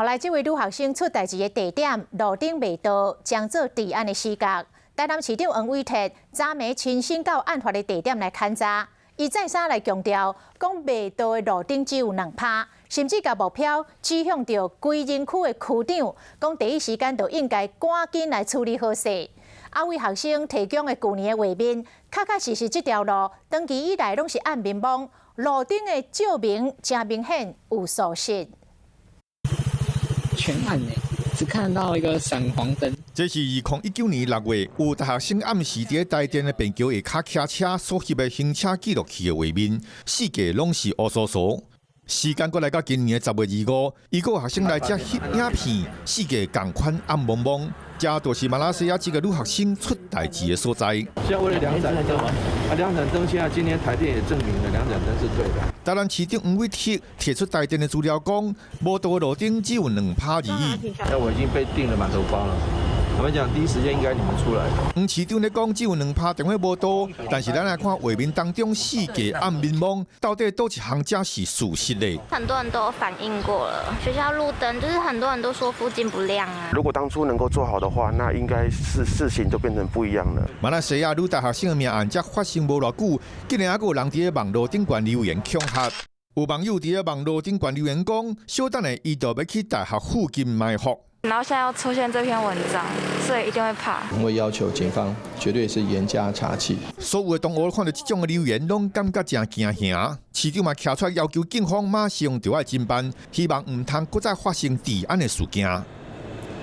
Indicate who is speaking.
Speaker 1: 后来，这位女学生出代志的地点路顶未到，将做治安的死角。台南市长黄伟哲早暝亲身到案发的地点来勘查，伊再三来强调，讲未到的路顶只有2趴，甚至把目标指向着归仁区的区长，讲第一时间就应该赶紧来处理好势。啊，为学生提供的旧年的画面，确实这条路长期以来拢是暗迷茫，路顶的照明真明显有疏失。
Speaker 2: 全暗呢，只看到一个闪黄灯。
Speaker 3: 这是2019年6月，有大学生暗时伫台电的便桥下卡骑车所翕的行车记录器的画面，四界拢是乌疏疏。时间过来到今年的10月25，一个学生来这翕影片，四界同款暗蒙蒙。这就是马来西亚一个女学生出代志的所在。
Speaker 4: 现在为了2盏灯2盏灯现在今天台电也证明了2盏灯是对的。
Speaker 3: 台南市长黄伟哲提出台电的资料讲，无道路顶只有2趴而已。
Speaker 4: 那我已经被订了满头包了。我们讲第一时间应该你们出来。
Speaker 3: 黄市长咧讲只有2趴电话无到，但是咱来看画面当中四界暗迷蒙，到底倒一项才是事实咧？
Speaker 5: 很多人都有反映过了，学校路灯就是很多人都说附近不亮啊。
Speaker 6: 如果当初能够做好的话，那应该是事情就变成不一样了。
Speaker 3: 马来西亚女大学生的命案才发生无偌久，竟然还有人伫网络顶悬留言恐吓。有网友伫网络顶悬留言讲，小等下伊就要去大学附近埋伏。
Speaker 5: 然后现在又出现这篇文章，所以一定会怕。
Speaker 4: 我会要求警方绝对是严加查缉。
Speaker 3: 所有的同学看到这种的留言，拢感觉真惊吓。市长嘛徛出来要求警方马上就要侦办，希望唔通再发生治安的事件。